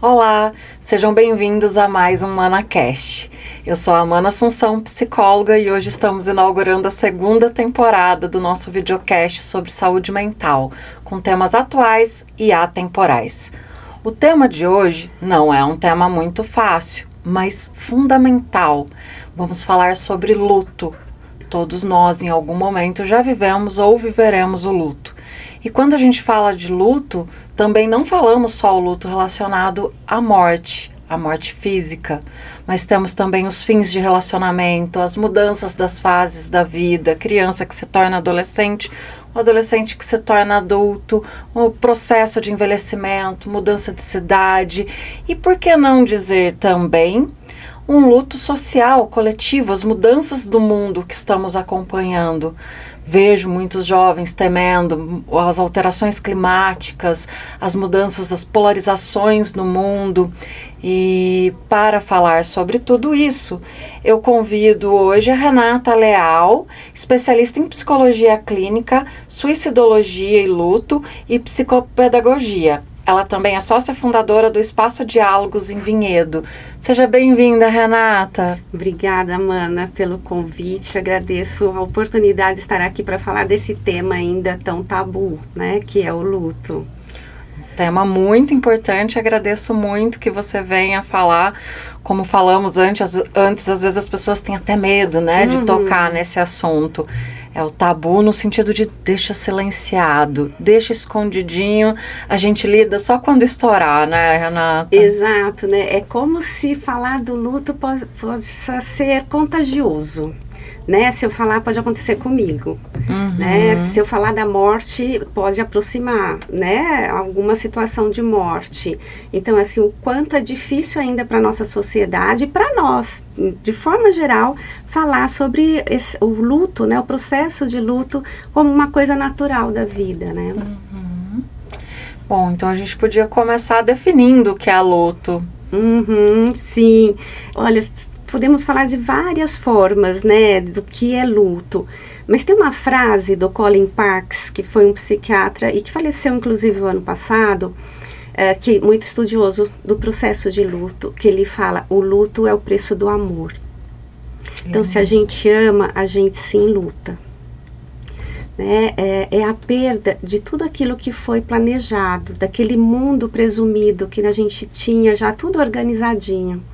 Olá, sejam bem-vindos a mais um ManaCast. Eu sou a Mana Assunção, psicóloga, e hoje estamos inaugurando a segunda temporada do nosso videocast sobre saúde mental, com temas atuais e atemporais. O tema de hoje não é um tema muito fácil, mas fundamental. Vamos falar sobre luto. Todos nós, em algum momento, já vivemos ou viveremos o luto. E quando a gente fala de luto, também não falamos só o luto relacionado à morte física, mas temos também os fins de relacionamento, as mudanças das fases da vida, criança que se torna adolescente, o adolescente que se torna adulto, o processo de envelhecimento, mudança de cidade e, por que não dizer também, um luto social, coletivo, as mudanças do mundo que estamos acompanhando. Vejo muitos jovens temendo as alterações climáticas, as mudanças, as polarizações no mundo. E para falar sobre tudo isso, eu convido hoje a Renata Leal, especialista em psicologia clínica, suicidologia e luto e psicopedagogia. Ela também é sócia fundadora do Espaço Diálogos em Vinhedo. Seja bem-vinda, Renata. Obrigada, Mana, pelo convite. Agradeço a oportunidade de estar aqui para falar desse tema ainda tão tabu, né, que é o luto. Tema muito importante, agradeço muito que você venha falar. Como falamos antes, às vezes as pessoas têm até medo, né, de tocar nesse assunto. É o tabu no sentido de deixa silenciado, deixa escondidinho, a gente lida só quando estourar, né, Renata? Exato, né? É como se falar do luto possa ser contagioso. Né? Se eu falar, pode acontecer comigo. Né? Se eu falar da morte, pode aproximar, né? Alguma situação de morte. Então, assim, o quanto é difícil ainda para a nossa sociedade, para nós, de forma geral, falar sobre o luto, né? O processo de luto como uma coisa natural da vida, né? Bom, então a gente podia começar definindo o que é luto. Sim. Olha, podemos falar de várias formas, né, do que é luto. Mas tem uma frase do Colin Parkes, que foi um psiquiatra e que faleceu, inclusive, o ano passado, que muito estudioso do processo de luto, que ele fala, o luto é o preço do amor. Então, se a gente ama, a gente sim luta. Né? É a perda de tudo aquilo que foi planejado, daquele mundo presumido que a gente tinha já tudo organizadinho.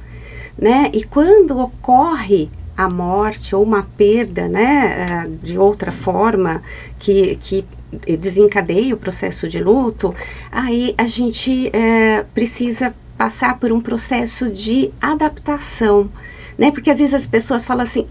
Né? E quando ocorre a morte ou uma perda, né, de outra forma que desencadeia o processo de luto, aí a gente precisa passar por um processo de adaptação. Né? Porque às vezes as pessoas falam assim,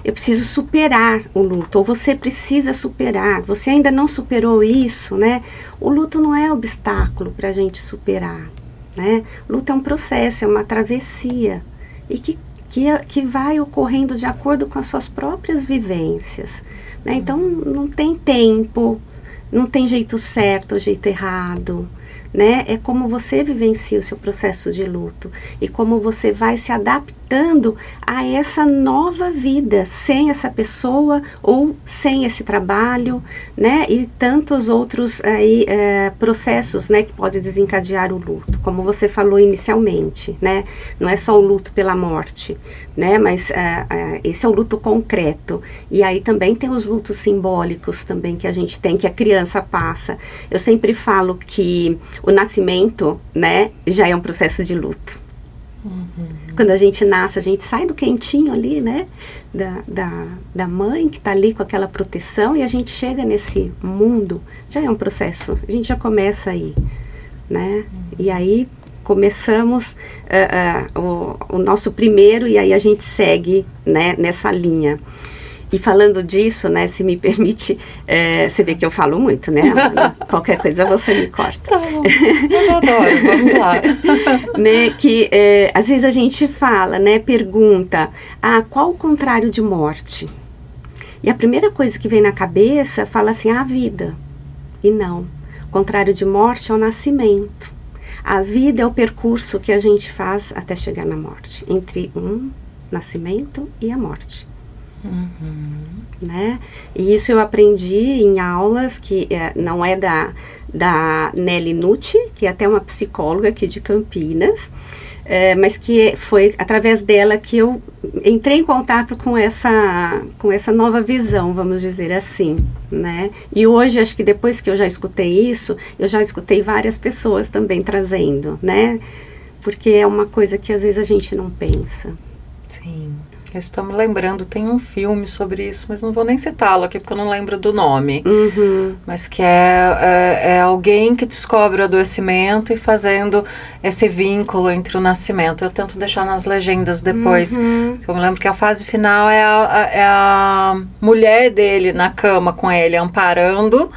eu preciso superar o luto, ou você precisa superar, você ainda não superou isso, né? O luto não é obstáculo para a gente superar. Né? Luto é um processo, é uma travessia e que vai ocorrendo de acordo com as suas próprias vivências. Né? Então, não tem tempo, não tem jeito certo ou jeito errado. Né? É como você vivencia o seu processo de luto e como você vai se adaptando a essa nova vida sem essa pessoa ou sem esse trabalho, né? E tantos outros aí, processos, né, que podem desencadear o luto, como você falou inicialmente, né? Não é só o luto pela morte, né? Mas esse é o luto concreto. E aí também tem os lutos simbólicos também que a gente tem, que a criança passa. Eu sempre falo que o nascimento, né, já é um processo de luto. Quando a gente nasce, a gente sai do quentinho ali, né, da mãe que está ali com aquela proteção e a gente chega nesse mundo, já é um processo, a gente já começa aí, né, e aí começamos o nosso primeiro e aí a gente segue, né, nessa linha. E falando disso, né, se me permite, você vê que eu falo muito, né? Qualquer coisa você me corta. Tá bom, eu adoro, vamos lá. Né, que às vezes a gente fala, né, pergunta, qual o contrário de morte? E a primeira coisa que vem na cabeça fala assim, a vida. E não, o contrário de morte é o nascimento. A vida é o percurso que a gente faz até chegar na morte, entre um nascimento e a morte. Né? E isso eu aprendi em aulas que não é da Nelly Nucci, que é até uma psicóloga aqui de Campinas, mas que foi através dela que eu entrei em contato com essa nova visão, vamos dizer assim, né? E hoje, acho que depois que eu já escutei isso, eu já escutei várias pessoas também trazendo, né? Porque é uma coisa que às vezes a gente não pensa. Sim. Eu estou me lembrando, tem um filme sobre isso, mas não vou nem citá-lo aqui porque eu não lembro do nome. Mas que é alguém que descobre o adoecimento e fazendo esse vínculo entre o nascimento. Eu tento deixar nas legendas depois. Eu me lembro que a fase final é a mulher dele na cama com ele, amparando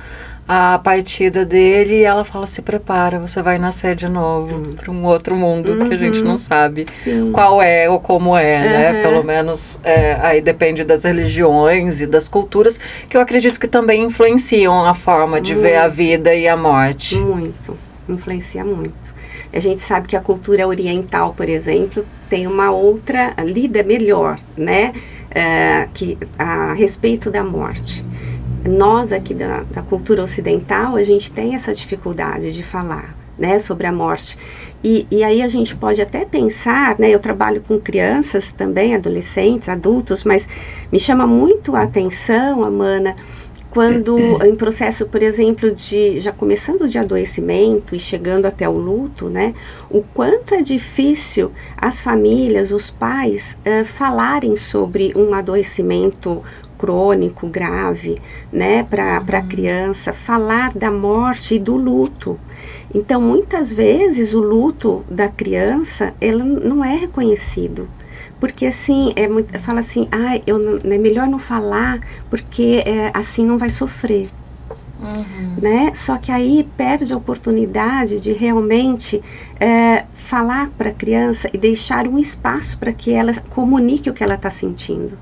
a partida dele, e ela fala: se prepara, você vai nascer de novo para um outro mundo que a gente não sabe qual é ou como é, né? Pelo menos aí depende das religiões e das culturas, que eu acredito que também influenciam a forma de ver a vida e a morte. Muito, influencia muito. A gente sabe que a cultura oriental, por exemplo, tem uma outra, lida melhor, né? A respeito da morte. Nós aqui da cultura ocidental, a gente tem essa dificuldade de falar, né, sobre a morte. E aí a gente pode até pensar, né, eu trabalho com crianças também, adolescentes, adultos, mas me chama muito a atenção, Amana, quando em processo, por exemplo, já começando de adoecimento e chegando até o luto, né, o quanto é difícil as famílias, os pais, falarem sobre um adoecimento crônico, grave, né, para a criança, falar da morte e do luto. Então, muitas vezes, o luto da criança, ele não é reconhecido. Porque, assim, fala assim, é melhor não falar, porque assim não vai sofrer. Né? Só que aí perde a oportunidade de realmente falar para a criança e deixar um espaço para que ela comunique o que ela está sentindo.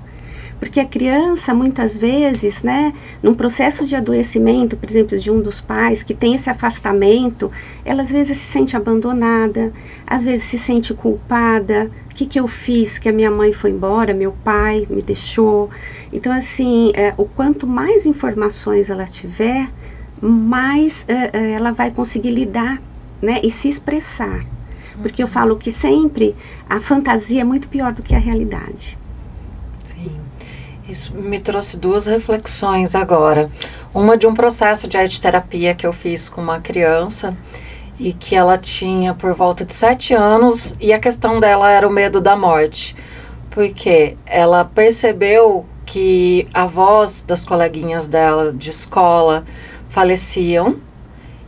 Porque a criança, muitas vezes, né, num processo de adoecimento, por exemplo, de um dos pais que tem esse afastamento, ela às vezes se sente abandonada, às vezes se sente culpada. O que eu fiz? Que a minha mãe foi embora, meu pai me deixou. Então, assim, o quanto mais informações ela tiver, mais ela vai conseguir lidar, né, e se expressar. Porque eu falo que sempre a fantasia é muito pior do que a realidade. Sim. Isso me trouxe duas reflexões agora. Uma de um processo de arte-terapia que eu fiz com uma criança e que ela tinha por volta de 7 anos, e a questão dela era o medo da morte. Porque ela percebeu que avós das coleguinhas dela de escola faleciam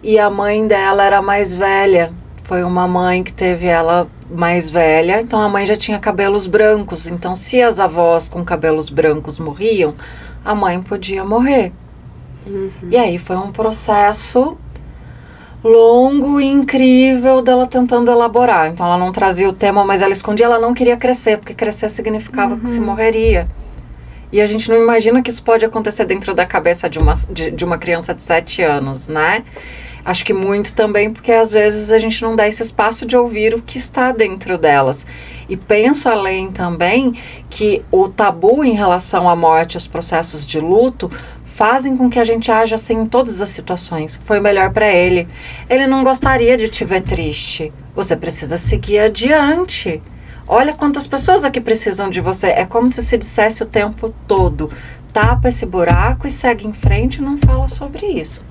e a mãe dela era mais velha. Foi uma mãe que teve ela mais velha, então a mãe já tinha cabelos brancos. Então, se as avós com cabelos brancos morriam, a mãe podia morrer. E aí foi um processo longo e incrível dela tentando elaborar. Então, ela não trazia o tema, mas ela escondia, ela não queria crescer, porque crescer significava que se morreria. E a gente não imagina que isso pode acontecer dentro da cabeça de uma criança de 7 anos, né? Acho que muito também porque às vezes a gente não dá esse espaço de ouvir o que está dentro delas. E penso além também que o tabu em relação à morte, os processos de luto, fazem com que a gente haja assim em todas as situações. Foi melhor para ele. Ele não gostaria de te ver triste. Você precisa seguir adiante. Olha quantas pessoas aqui precisam de você. É como se dissesse o tempo todo: tapa esse buraco e segue em frente e não fala sobre isso.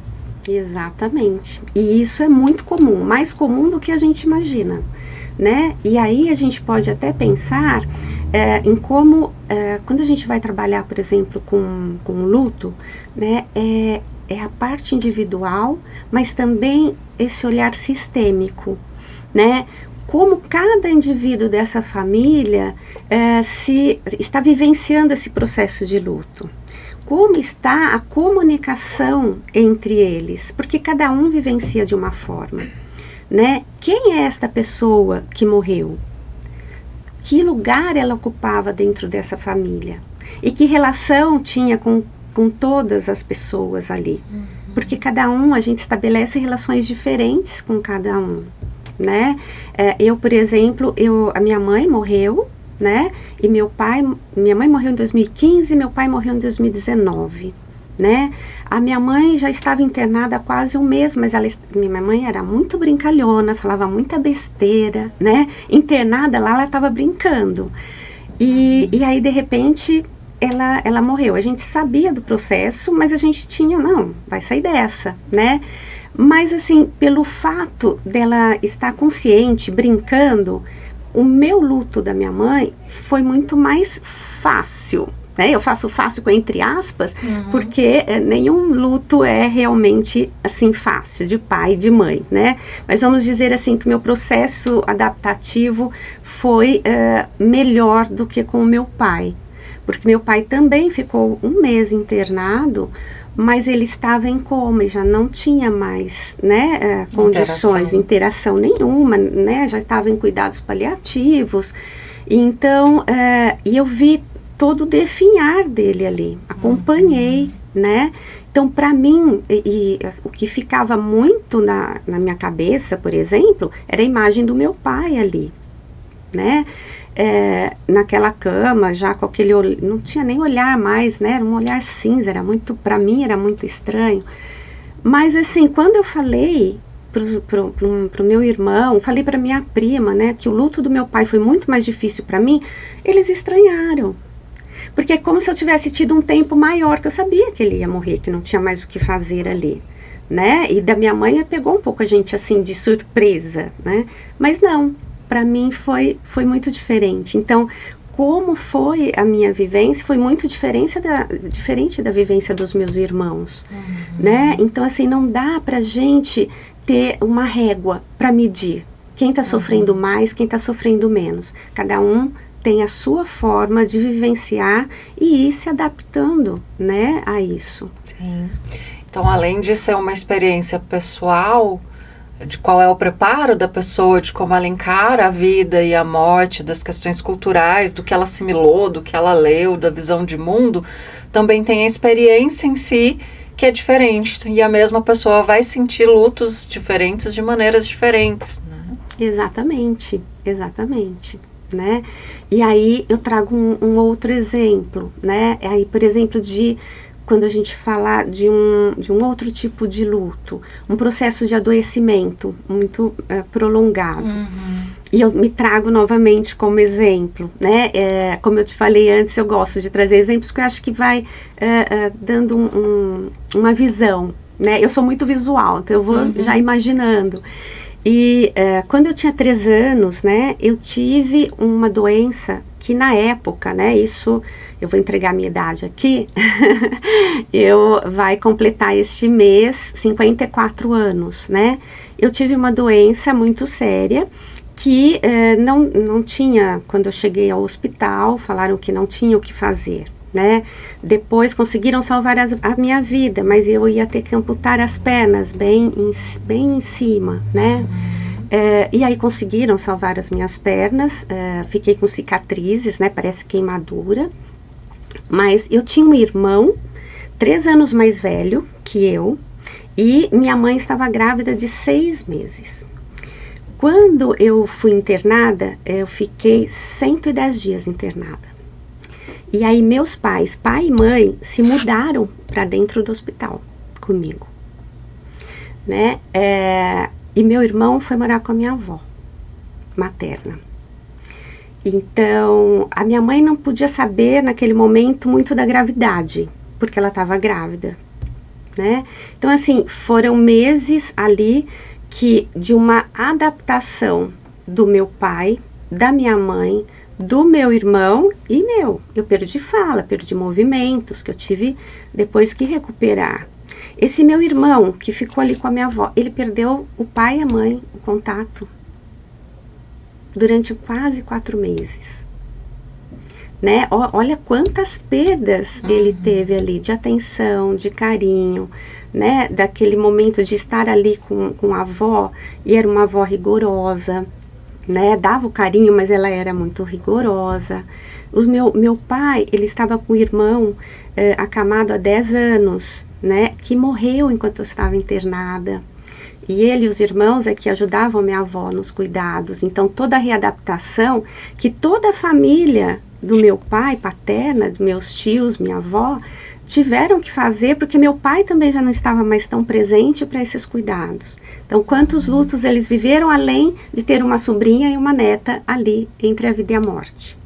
Exatamente. E isso é muito comum, mais comum do que a gente imagina, né? E aí a gente pode até pensar em como, quando a gente vai trabalhar, por exemplo, com luto, né? É a parte individual, mas também esse olhar sistêmico, né? Como cada indivíduo dessa família está vivenciando esse processo de luto. Como está a comunicação entre eles, porque cada um vivencia de uma forma, né? Quem é esta pessoa que morreu? Que lugar ela ocupava dentro dessa família? E que relação tinha com todas as pessoas ali? Porque cada um, a gente estabelece relações diferentes com cada um, né? Eu, por exemplo, a minha mãe morreu, né? E minha mãe morreu em 2015, meu pai morreu em 2019, né? A minha mãe já estava internada há quase um mês, mas minha mãe era muito brincalhona, falava muita besteira, né? Internada lá, ela estava brincando. E aí, de repente, ela morreu. A gente sabia do processo, mas a gente tinha, não, vai sair dessa, né? Mas, assim, pelo fato dela estar consciente, brincando, o meu luto da minha mãe foi muito mais fácil, né? Eu faço fácil com entre aspas, porque nenhum luto é realmente, assim, fácil, de pai e de mãe, né? Mas vamos dizer, assim, que meu processo adaptativo foi melhor do que com o meu pai. Porque meu pai também ficou um mês internado, mas ele estava em coma e já não tinha mais, né, condições, interação nenhuma, né, já estava em cuidados paliativos. Então, e eu vi todo o definhar dele ali, acompanhei, né. Então, para mim, o que ficava muito na minha cabeça, por exemplo, era a imagem do meu pai ali, né. Naquela cama, já com aquele não tinha nem olhar mais, né? Era um olhar cinza, para mim era muito estranho. Mas assim, quando eu falei pro meu irmão, falei para minha prima, né, que o luto do meu pai foi muito mais difícil para mim, eles estranharam. Porque é como se eu tivesse tido um tempo maior, que eu sabia que ele ia morrer, que não tinha mais o que fazer ali, né? E da minha mãe pegou um pouco a gente assim de surpresa, né? Mas não, para mim foi muito diferente. Então, como foi a minha vivência, foi muito diferente da vivência dos meus irmãos, né? Então, assim, não dá pra gente ter uma régua para medir quem está sofrendo mais, quem está sofrendo menos. Cada um tem a sua forma de vivenciar e ir se adaptando, né, a isso. Sim. Então, além de ser uma experiência pessoal, de qual é o preparo da pessoa, de como ela encara a vida e a morte, das questões culturais, do que ela assimilou, do que ela leu, da visão de mundo, também tem a experiência em si, que é diferente. E a mesma pessoa vai sentir lutos diferentes de maneiras diferentes, né? Exatamente, né? E aí eu trago um outro exemplo, né? Aí, por exemplo, quando a gente fala de um outro tipo de luto, um processo de adoecimento muito prolongado. E eu me trago novamente como exemplo, né? Como eu te falei antes, eu gosto de trazer exemplos porque eu acho que vai dando uma visão, né? Eu sou muito visual, então eu vou já imaginando. E quando eu tinha 3 anos, né, eu tive uma doença que na época, né, isso, eu vou entregar a minha idade aqui, vai completar este mês 54 anos, né, eu tive uma doença muito séria que não tinha, quando eu cheguei ao hospital, falaram que não tinha o que fazer, né, depois conseguiram salvar a minha vida, mas eu ia ter que amputar as pernas bem em cima, né, e aí conseguiram salvar as minhas pernas, fiquei com cicatrizes, né, parece queimadura, mas eu tinha um irmão 3 anos mais velho que eu, e minha mãe estava grávida de 6 meses. Quando eu fui internada, eu fiquei 110 dias internada. E aí meus pais, pai e mãe, se mudaram para dentro do hospital comigo, né? E meu irmão foi morar com a minha avó materna. Então, a minha mãe não podia saber naquele momento muito da gravidade, porque ela estava grávida, né? Então, assim, foram meses ali de uma adaptação do meu pai, da minha mãe, do meu irmão e eu perdi fala, perdi movimentos que eu tive depois que recuperar. Esse meu irmão que ficou ali com a minha avó, ele perdeu o pai e a mãe, o contato, durante quase 4 meses, né? Olha quantas perdas ele teve ali, de atenção, de carinho, né? Daquele momento de estar ali com a avó, e era uma avó rigorosa, né, dava o carinho, mas ela era muito rigorosa. Meu pai, ele estava com o irmão acamado há 10 anos, né, que morreu enquanto eu estava internada. E ele e os irmãos é que ajudavam minha avó nos cuidados. Então, toda a readaptação que toda a família do meu pai, paterna, dos meus tios, minha avó, tiveram que fazer, porque meu pai também já não estava mais tão presente para esses cuidados. Então, quantos lutos eles viveram, além de ter uma sobrinha e uma neta ali, entre a vida e a morte.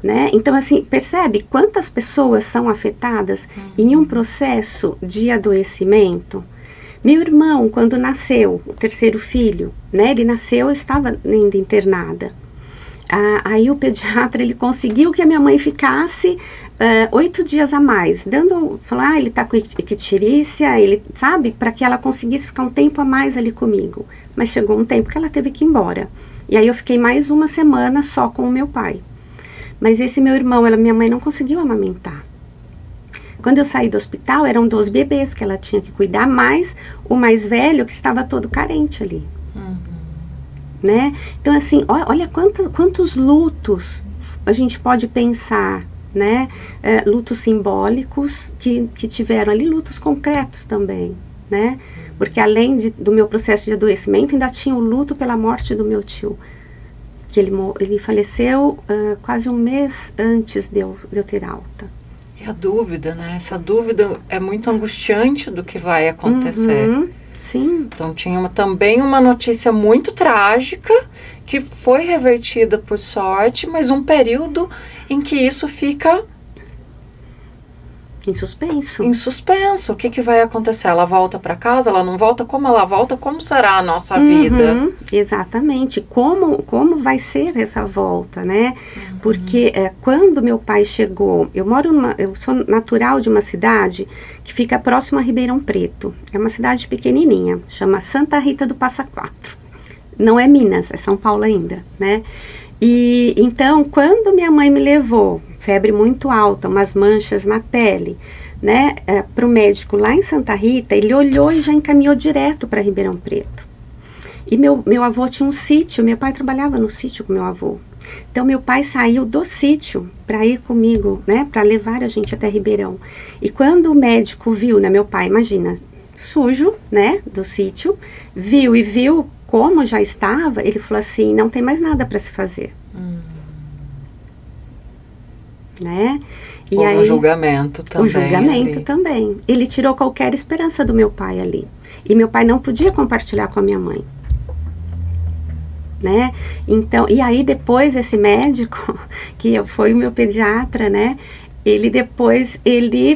Né? Então, assim, percebe quantas pessoas são afetadas em um processo de adoecimento? Meu irmão, quando nasceu, o terceiro filho, né? Ele nasceu, eu estava ainda internada. Aí o pediatra, ele conseguiu que a minha mãe ficasse 8 dias a mais, falou, ele tá com icterícia, ele, sabe, para que ela conseguisse ficar um tempo a mais ali comigo. Mas chegou um tempo que ela teve que ir embora. E aí eu fiquei mais uma semana só com o meu pai. Mas esse meu irmão, minha mãe não conseguiu amamentar. Quando eu saí do hospital, eram 2 bebês que ela tinha que cuidar, mais o mais velho que estava todo carente ali. Né? Então, assim, olha quantos lutos a gente pode pensar, né? Lutos simbólicos que tiveram ali, lutos concretos também, né? Porque além do meu processo de adoecimento, ainda tinha o luto pela morte do meu tio, que ele faleceu quase um mês antes de eu ter alta. E a dúvida, né? Essa dúvida é muito angustiante do que vai acontecer. Sim. Então tinha também uma notícia muito trágica que foi revertida por sorte, mas um período em que isso fica em suspenso. Em suspenso. O que vai acontecer? Ela volta para casa? Ela não volta? Como ela volta? Como será a nossa vida? Exatamente. Como vai ser essa volta, né? Porque quando meu pai chegou, eu sou natural de uma cidade que fica próxima a Ribeirão Preto. É uma cidade pequenininha, chama Santa Rita do Passa Quatro. Não é Minas, é São Paulo ainda, né? E então, quando minha mãe me levou, febre muito alta, umas manchas na pele, né, para o médico lá em Santa Rita, ele olhou e já encaminhou direto para Ribeirão Preto. E meu avô tinha um sítio, meu pai trabalhava no sítio com meu avô. Então, meu pai saiu do sítio para ir comigo, né, para levar a gente até Ribeirão. E quando o médico viu, né, meu pai, imagina, sujo, né, do sítio, viu como já estava, ele falou assim, não tem mais nada para se fazer. Né? E houve aí, o julgamento também. O julgamento também. Ele tirou qualquer esperança do meu pai ali. E meu pai não podia compartilhar com a minha mãe. Né? Então, e aí depois esse médico, que foi o meu pediatra, né? Ele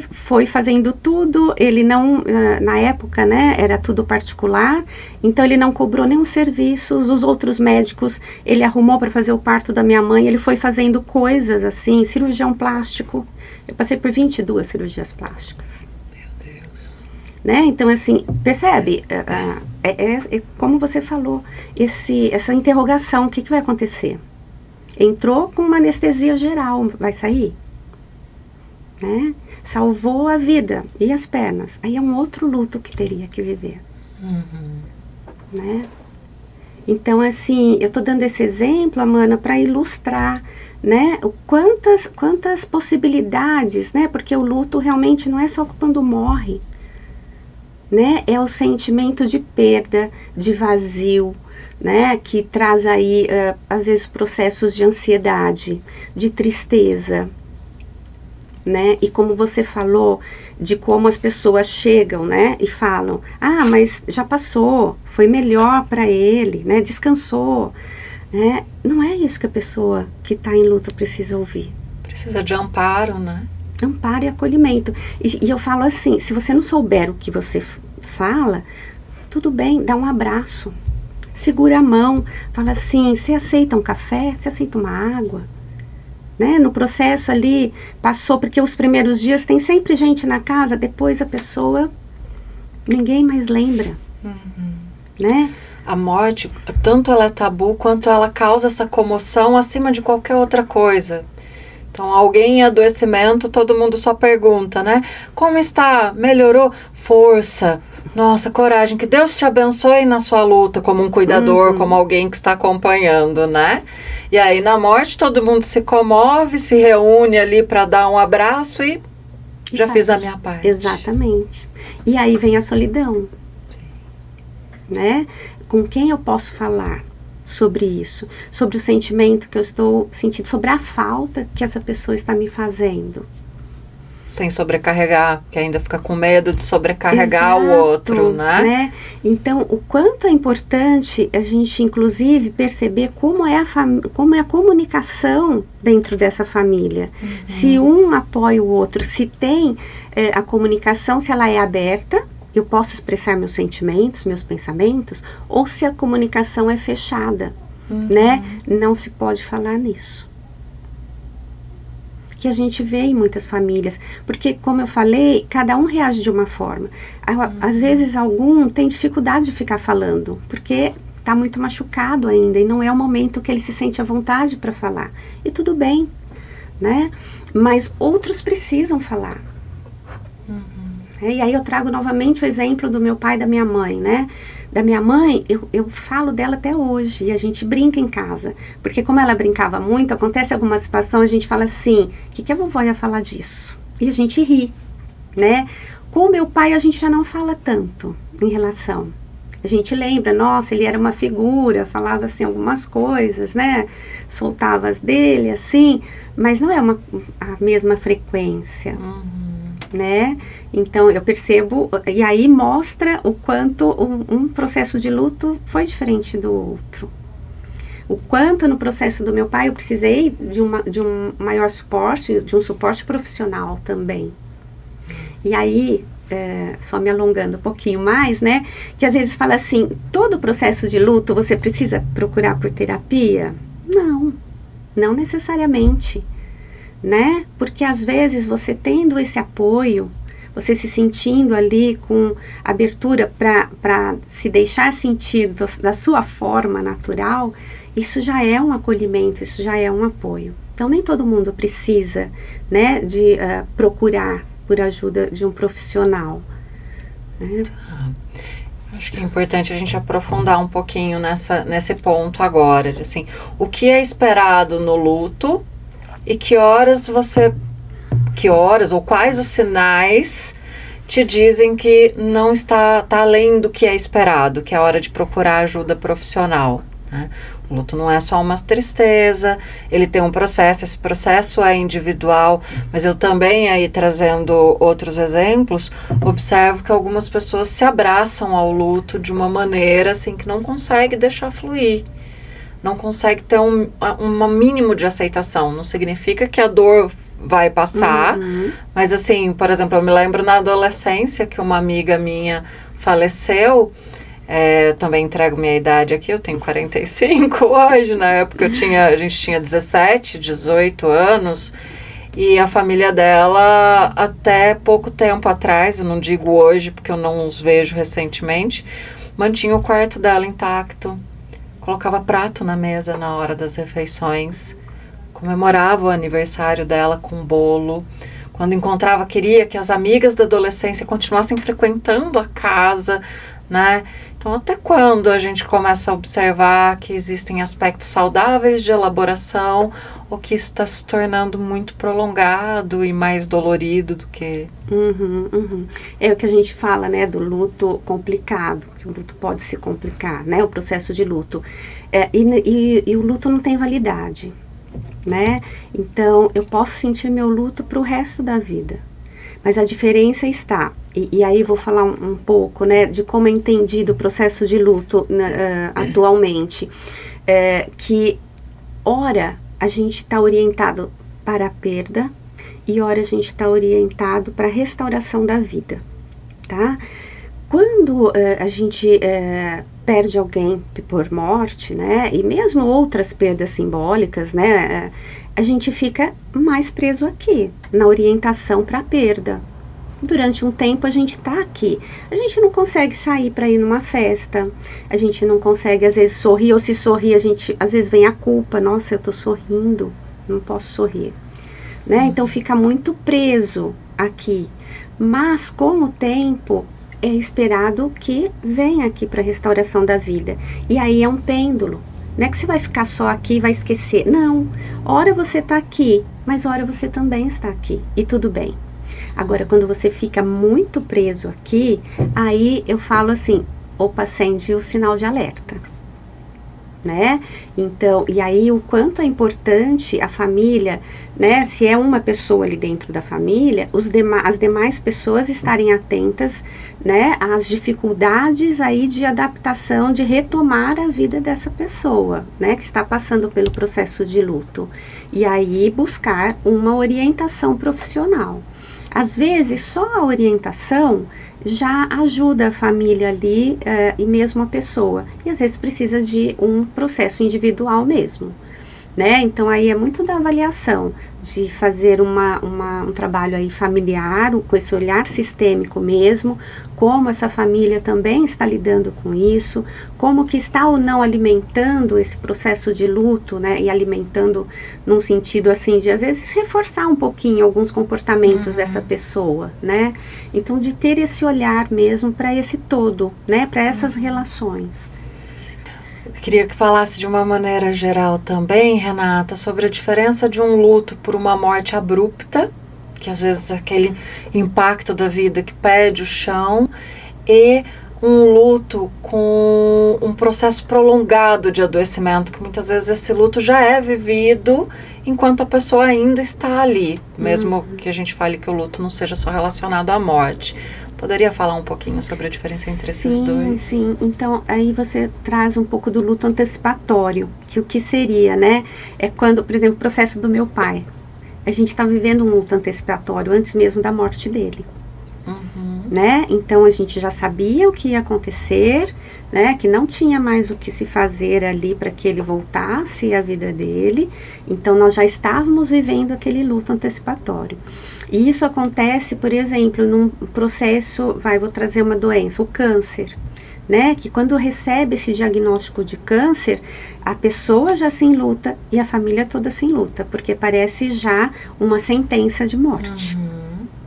foi fazendo tudo, ele não, na época, né, era tudo particular, então ele não cobrou nenhum serviço, os outros médicos, ele arrumou para fazer o parto da minha mãe, ele foi fazendo coisas assim, cirurgião plástico, eu passei por 22 cirurgias plásticas. Meu Deus. Né? Então, assim, percebe, como você falou, essa interrogação, o que vai acontecer? Entrou com uma anestesia geral, vai sair? Né? Salvou a vida e as pernas. Aí é um outro luto que teria que viver. Né? Então, assim, eu estou dando esse exemplo, Amanda, para ilustrar, né, quantas possibilidades, né? Porque o luto realmente não é só quando morre, né? É o sentimento de perda, de vazio, né? Que traz aí, às vezes, processos de ansiedade, de tristeza. Né? E como você falou, de como as pessoas chegam, né, e falam, mas já passou, foi melhor para ele, né, descansou, né? Não é isso que a pessoa que está em luto precisa ouvir. Precisa de amparo, né? Amparo e acolhimento. E eu falo assim, se você não souber o que você fala, tudo bem, dá um abraço, segura a mão, fala assim, você aceita um café, você aceita uma água? Né? No processo ali, passou, porque os primeiros dias tem sempre gente na casa, depois a pessoa, ninguém mais lembra. Né? A morte, tanto ela é tabu, quanto ela causa essa comoção acima de qualquer outra coisa. Então, alguém em adoecimento, todo mundo só pergunta, né? Como está? Melhorou? Força! Nossa, coragem, que Deus te abençoe na sua luta, como um cuidador, como alguém que está acompanhando, né? E aí, na morte, todo mundo se comove, se reúne ali para dar um abraço e já fiz a minha parte. Exatamente. E aí vem a solidão. Sim. né? Com quem eu posso falar sobre isso? Sobre o sentimento que eu estou sentindo, sobre a falta que essa pessoa está me fazendo. Sem sobrecarregar, porque ainda fica com medo de sobrecarregar o outro, né? Então, o quanto é importante a gente, inclusive, perceber como é a comunicação dentro dessa família. Se um apoia o outro, se tem a comunicação, se ela é aberta, eu posso expressar meus sentimentos, meus pensamentos, ou se a comunicação é fechada, né? Não se pode falar nisso. Que a gente vê em muitas famílias, porque, como eu falei, cada um reage de uma forma. Às vezes, algum tem dificuldade de ficar falando, porque está muito machucado ainda, e não é o momento que ele se sente à vontade para falar. E tudo bem, né? Mas outros precisam falar. E aí eu trago novamente o exemplo do meu pai e da minha mãe, né? Da minha mãe, eu falo dela até hoje, e a gente brinca em casa. Porque como ela brincava muito, acontece alguma situação, a gente fala assim, o que a vovó ia falar disso? E a gente ri, né? Com o meu pai, a gente já não fala tanto em relação. A gente lembra, nossa, ele era uma figura, falava assim algumas coisas, né? Soltava as dele, assim, mas não é a mesma frequência. Né? Então eu percebo, e aí mostra o quanto um processo de luto foi diferente do outro. O quanto no processo do meu pai eu precisei de um maior suporte, de um suporte profissional também. E aí, só me alongando um pouquinho mais, né? Que às vezes fala assim, todo processo de luto você precisa procurar por terapia? Não necessariamente. Né? Porque às vezes você tendo esse apoio, você se sentindo ali com abertura para se deixar sentir da sua forma natural, isso já é um acolhimento, isso já é um apoio. Então nem todo mundo precisa, né, de procurar por ajuda de um profissional. Né? Acho que é importante a gente aprofundar um pouquinho nesse ponto agora, assim, o que é esperado no luto e que horas ou quais os sinais te dizem que não está além do que é esperado, que é hora de procurar ajuda profissional, né? O luto não é só uma tristeza, ele tem um processo, esse processo é individual, mas eu também, aí trazendo outros exemplos, observo que algumas pessoas se abraçam ao luto de uma maneira assim que não consegue deixar fluir. Não consegue ter um mínimo de aceitação. Não significa que a dor vai passar, mas assim, por exemplo, eu me lembro na adolescência que uma amiga minha faleceu. Eu também entrego minha idade aqui, eu tenho 45 hoje, na época a gente tinha 17, 18 anos, e a família dela, até pouco tempo atrás, eu não digo hoje porque eu não os vejo recentemente, mantinha o quarto dela intacto. Colocava prato na mesa na hora das refeições, comemorava o aniversário dela com bolo. Quando encontrava, queria que as amigas da adolescência continuassem frequentando a casa, né? Então, até quando a gente começa a observar que existem aspectos saudáveis de elaboração ou que isso está se tornando muito prolongado e mais dolorido do que... É o que a gente fala, né, do luto complicado, que o luto pode se complicar, né, o processo de luto. E o luto não tem validade, né? Então, eu posso sentir meu luto para o resto da vida. Mas a diferença está, e aí vou falar um pouco, né, de como é entendido o processo de luto atualmente, que ora a gente está orientado para a perda e ora a gente está orientado para a restauração da vida, tá? Quando a gente perde alguém por morte, né, e mesmo outras perdas simbólicas, né, a gente fica mais preso aqui, na orientação para a perda. Durante um tempo a gente está aqui. A gente não consegue sair para ir numa festa. A gente não consegue, às vezes, sorrir. Ou se sorrir, a gente, às vezes, vem a culpa. Nossa, eu estou sorrindo, não posso sorrir. Né? Então, fica muito preso aqui. Mas, com o tempo, é esperado que venha aqui para a restauração da vida. E aí é um pêndulo. Não é que você vai ficar só aqui e vai esquecer. Não. Ora você está aqui, mas ora você também está aqui. E tudo bem. Agora, quando você fica muito preso aqui, aí eu falo assim, opa, acende o sinal de alerta. Né? Então, e aí o quanto é importante a família, né? Se é uma pessoa ali dentro da família, as demais pessoas estarem atentas, né? Às dificuldades aí de adaptação, de retomar a vida dessa pessoa, né? Que está passando pelo processo de luto. E aí buscar uma orientação profissional. Às vezes, só a orientação já ajuda a família ali e mesmo a pessoa. E às vezes precisa de um processo individual mesmo, né? Então aí é muito da avaliação, de fazer um trabalho aí familiar, com esse olhar sistêmico mesmo, como essa família também está lidando com isso, como que está ou não alimentando esse processo de luto, né? E alimentando num sentido assim de às vezes reforçar um pouquinho alguns comportamentos dessa pessoa, né? Então de ter esse olhar mesmo para esse todo, né? Para essas relações. Eu queria que falasse de uma maneira geral também, Renata, sobre a diferença de um luto por uma morte abrupta, que às vezes é aquele impacto da vida que perde o chão, e um luto com um processo prolongado de adoecimento, que muitas vezes esse luto já é vivido enquanto a pessoa ainda está ali, mesmo que a gente fale que o luto não seja só relacionado à morte. Poderia falar um pouquinho sobre a diferença entre esses dois? Sim. Então, aí você traz um pouco do luto antecipatório, que o que seria, né? É quando, por exemplo, o processo do meu pai. A gente está vivendo um luto antecipatório antes mesmo da morte dele. Né? Então, a gente já sabia o que ia acontecer, né? Que não tinha mais o que se fazer ali para que ele voltasse à vida dele. Então, nós já estávamos vivendo aquele luto antecipatório. E isso acontece, por exemplo, num processo, vou trazer uma doença, o câncer, né? Que quando recebe esse diagnóstico de câncer, a pessoa já se enluta e a família toda se enluta, porque parece já uma sentença de morte.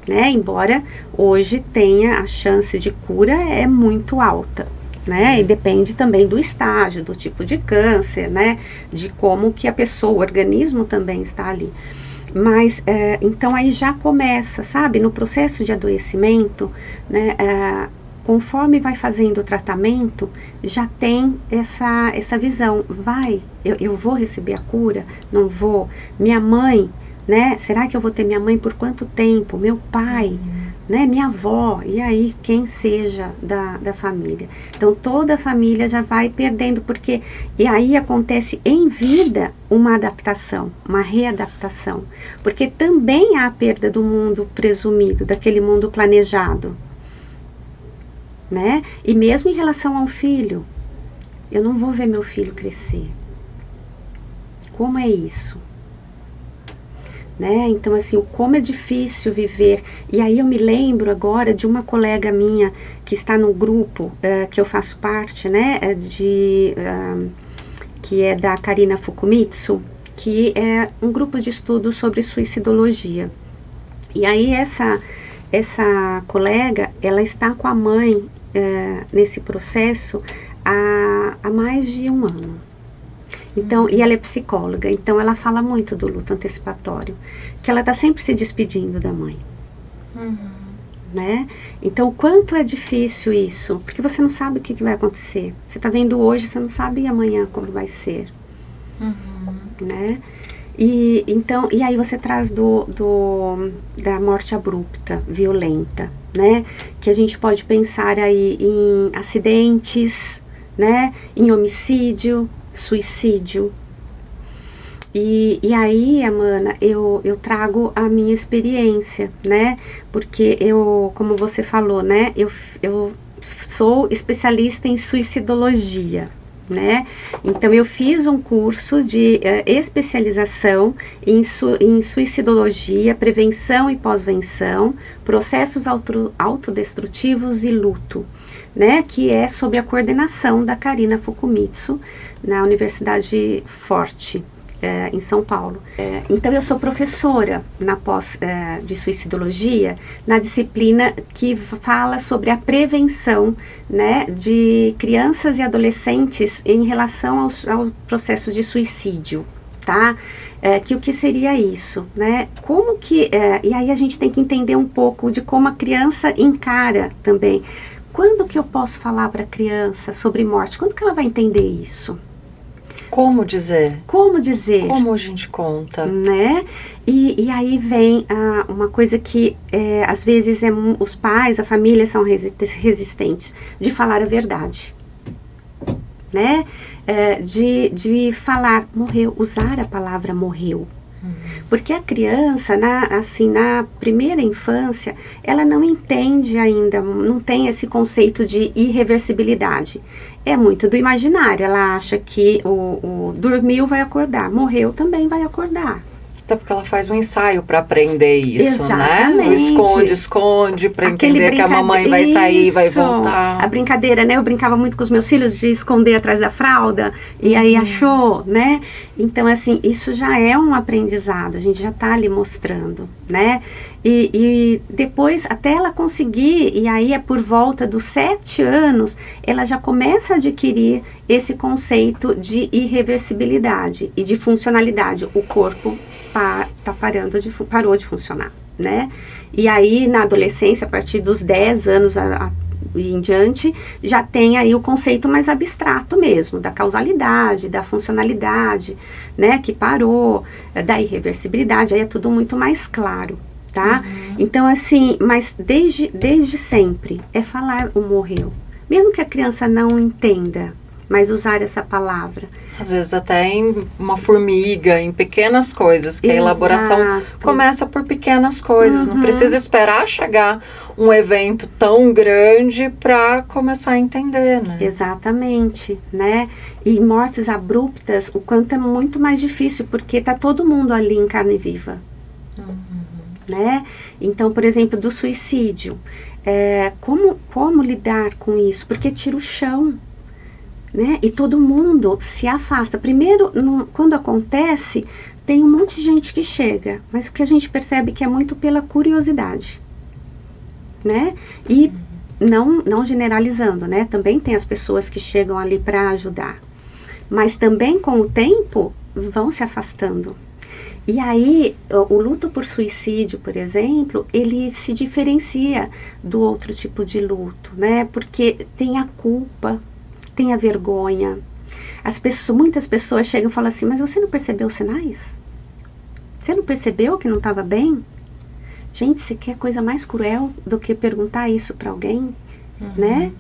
Né? Embora hoje tenha a chance de cura é muito alta, né? E depende também do estágio, do tipo de câncer, né? De como que a pessoa, o organismo também está ali. Mas, então aí já começa, sabe? No processo de adoecimento, né? Conforme vai fazendo o tratamento, já tem essa visão. Eu vou receber a cura? Não vou? Minha mãe, né? Será que eu vou ter minha mãe por quanto tempo? Meu pai, né? Minha avó, e aí quem seja da família. Então toda a família já vai perdendo, e aí acontece em vida uma adaptação, uma readaptação, porque também há a perda do mundo presumido, daquele mundo planejado, né? E mesmo em relação ao filho, eu não vou ver meu filho crescer. Como é isso? Né? Então, assim, como é difícil viver. E aí eu me lembro agora de uma colega minha que está no grupo que eu faço parte, né? Que é da Karina Fukumitsu, que é um grupo de estudo sobre suicidologia. E aí essa colega, ela está com a mãe nesse processo há mais de um ano. Então, e ela é psicóloga, então ela fala muito do luto antecipatório, que ela está sempre se despedindo da mãe, né? Então, o quanto é difícil isso, porque você não sabe o que vai acontecer. Você está vendo hoje, você não sabe amanhã como vai ser, né? E aí você traz da morte abrupta, violenta, né? Que a gente pode pensar aí em acidentes, né? Em homicídio, suicídio. E aí, Amana, eu trago a minha experiência, né? Porque como você falou, né? Eu sou especialista em suicidologia, né? Então, eu fiz um curso de especialização em suicidologia, prevenção e pós-venção, processos autodestrutivos e luto, né? Que é sob a coordenação da Karina Fukumitsu, na Universidade Forte, em São Paulo. Então, eu sou professora na pós de suicidologia, na disciplina que fala sobre a prevenção, né, de crianças e adolescentes em relação ao processo de suicídio, tá? Que o que seria isso, né? E aí a gente tem que entender um pouco de como a criança encara também, Quando que eu posso falar para a criança sobre morte? Quando que ela vai entender isso? Como dizer? Como dizer? Como a gente conta? Né? E aí vem uma coisa que às vezes os pais, a família são resistentes de falar a verdade. Né? De falar morreu, usar a palavra morreu. Porque a criança, na primeira infância, ela não entende ainda, não tem esse conceito de irreversibilidade. É muito do imaginário, ela acha que o dormiu vai acordar, morreu também vai acordar. Até porque ela faz um ensaio para aprender isso, Exatamente. Né? O esconde, para entender que a mamãe vai sair, vai voltar. A brincadeira, né? Eu brincava muito com os meus filhos de esconder atrás da fralda, e aí achou, né? Então, assim, isso já é um aprendizado, a gente já está ali mostrando, né? E depois, até ela conseguir, e aí é por volta dos 7 anos, ela já começa a adquirir esse conceito de irreversibilidade e de funcionalidade. O corpo parou de funcionar, né? E aí, na adolescência, a partir dos 10 anos e em diante, já tem aí o conceito mais abstrato mesmo, da causalidade, da funcionalidade, né? Que parou, da irreversibilidade, aí é tudo muito mais claro, tá? Então, assim, mas desde sempre, é falar o morreu. Mesmo que a criança não entenda, mas usar essa palavra. Às vezes até em uma formiga, em pequenas coisas, que a elaboração começa por pequenas coisas. Não precisa esperar chegar um evento tão grande para começar a entender, né? Exatamente, né? E mortes abruptas, o quanto é muito mais difícil, porque tá todo mundo ali em carne viva. Né? Então, por exemplo, do suicídio. Como lidar com isso? Porque tira o chão. Né? E todo mundo se afasta. Primeiro, quando acontece, tem um monte de gente que chega, mas o que a gente percebe que é muito pela curiosidade, né? E não generalizando, né? Também tem as pessoas que chegam ali para ajudar, mas também com o tempo vão se afastando. E aí, o luto por suicídio, por exemplo, ele se diferencia do outro tipo de luto, né? Porque tem a culpa, tem a vergonha. Muitas pessoas chegam e falam assim, mas você não percebeu os sinais? Você não percebeu que não estava bem? Gente, você quer coisa mais cruel do que perguntar isso para alguém, né?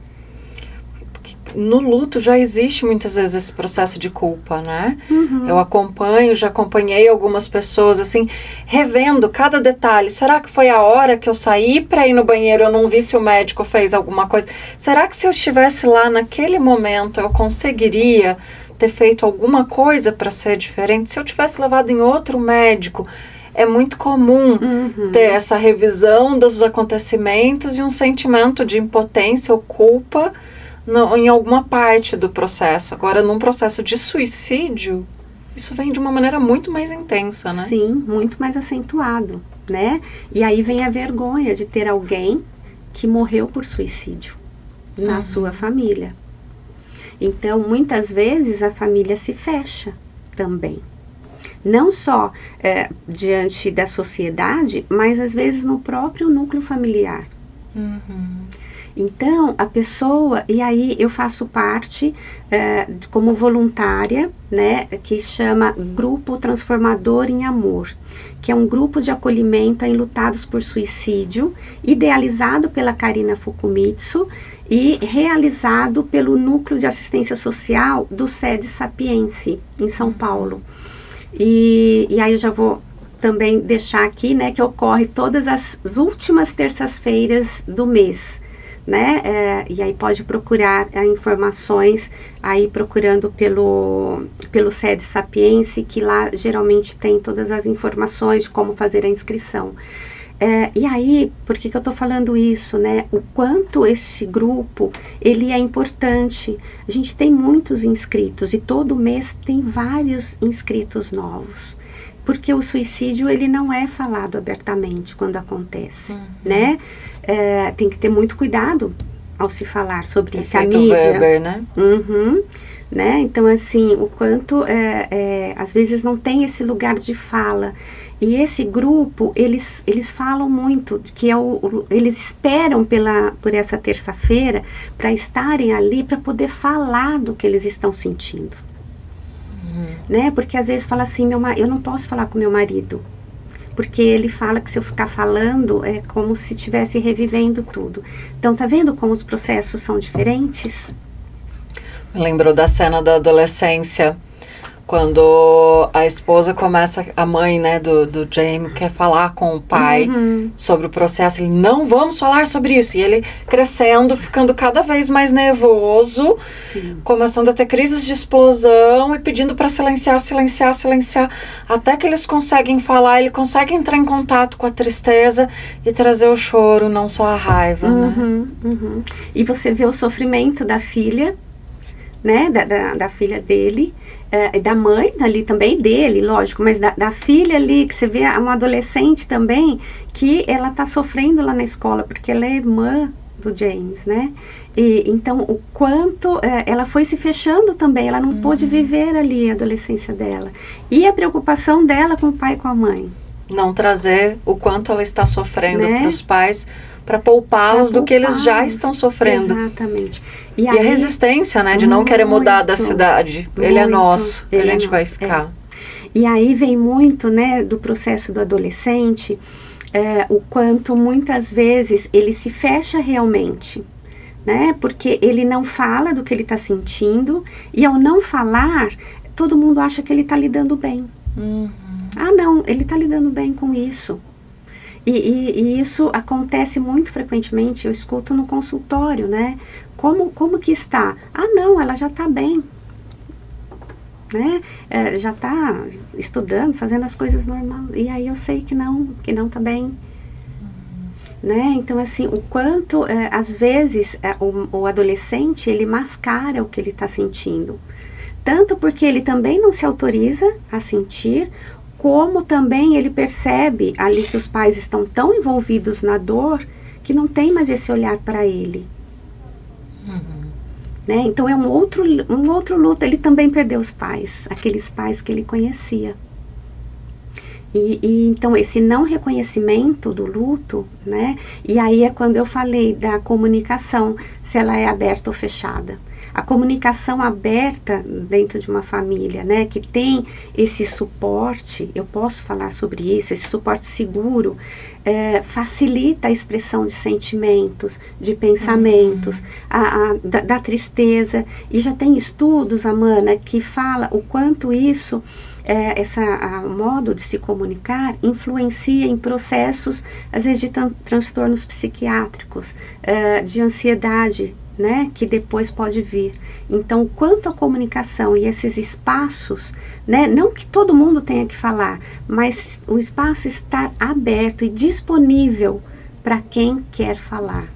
No luto já existe muitas vezes esse processo de culpa, né? Eu já acompanhei algumas pessoas assim, revendo cada detalhe. Será que foi a hora que eu saí para ir no banheiro, eu não vi se o médico fez alguma coisa? Será que se eu estivesse lá naquele momento, eu conseguiria ter feito alguma coisa para ser diferente? Se eu tivesse levado em outro médico? É muito comum ter essa revisão dos acontecimentos e um sentimento de impotência ou culpa em alguma parte do processo. Agora, num processo de suicídio, isso vem de uma maneira muito mais intensa, né? Sim, muito mais acentuado, né? E aí vem a vergonha de ter alguém que morreu por suicídio na sua família. Então, muitas vezes, a família se fecha também. Não só diante da sociedade, mas às vezes no próprio núcleo familiar. Então, a pessoa, e aí eu faço parte como voluntária, né, que chama Grupo Transformador em Amor, que é um grupo de acolhimento a enlutados por suicídio, idealizado pela Karina Fukumitsu e realizado pelo Núcleo de Assistência Social do SEDES Sapiense, em São Paulo. E aí eu já vou também deixar aqui, né, que ocorre todas as últimas terças-feiras do mês, né, e aí pode procurar informações aí procurando pelo SEDES Sapiense, que lá geralmente tem todas as informações de como fazer a inscrição. E aí, por que eu estou falando isso, né? O quanto esse grupo, ele é importante. A gente tem muitos inscritos e todo mês tem vários inscritos novos. Porque o suicídio, ele não é falado abertamente quando acontece, né? Tem que ter muito cuidado ao se falar sobre isso. A mídia, Weber, né? Né? Então, assim, o quanto às vezes não tem esse lugar de fala. E esse grupo, eles falam muito, que eles esperam por essa terça-feira para estarem ali, para poder falar do que eles estão sentindo. Né? Porque às vezes fala assim, eu não posso falar com meu marido, porque ele fala que se eu ficar falando é como se estivesse revivendo tudo. Então, tá vendo como os processos são diferentes? Me lembrou da cena da adolescência, quando a esposa começa, a mãe, né, do Jamie quer falar com o pai sobre o processo. Ele, não vamos falar sobre isso. E ele crescendo, ficando cada vez mais nervoso, começando a ter crises de explosão e pedindo para silenciar, até que eles conseguem falar, ele consegue entrar em contato com a tristeza e trazer o choro, não só a raiva. Né? E você vê o sofrimento da filha, né, da filha dele, da mãe ali também dele, lógico, mas da filha ali, que você vê uma adolescente também, que ela está sofrendo lá na escola, porque ela é irmã do James, né, e então o quanto ela foi se fechando também, ela não pôde viver ali a adolescência dela, e a preocupação dela com o pai e com a mãe. Não trazer o quanto ela está sofrendo, né, para os pais, para poupá-los do que eles já estão sofrendo. Exatamente. E a resistência, né, de não querer mudar da cidade. Ele é nosso, a gente vai ficar. E aí vem muito, né, do processo do adolescente, o quanto muitas vezes ele se fecha realmente, né, porque ele não fala do que ele está sentindo, e ao não falar, todo mundo acha que ele está lidando bem. Ah, não, ele está lidando bem com isso. E isso acontece muito frequentemente, eu escuto no consultório, né? Como que está? Ah, não, ela já está bem. Né? Já está estudando, fazendo as coisas normais. E aí eu sei que não está bem. Né? Então, assim, o quanto, às vezes, o adolescente, ele mascara o que ele está sentindo. Tanto porque ele também não se autoriza a sentir, como também ele percebe ali que os pais estão tão envolvidos na dor que não tem mais esse olhar para ele. Né? Então é um outro luto. Ele também perdeu os pais, aqueles pais que ele conhecia. E então esse não reconhecimento do luto, né? E aí é quando eu falei da comunicação, se ela é aberta ou fechada. A comunicação aberta dentro de uma família, né, que tem esse suporte, eu posso falar sobre isso, esse suporte seguro, facilita a expressão de sentimentos, de pensamentos, da tristeza. E já tem estudos, Amana, que fala o quanto isso, o modo de se comunicar, influencia em processos, às vezes, de transtornos psiquiátricos, de ansiedade, né, que depois pode vir. Então, quanto à comunicação e esses espaços, né, não que todo mundo tenha que falar, mas o espaço estar aberto e disponível para quem quer falar.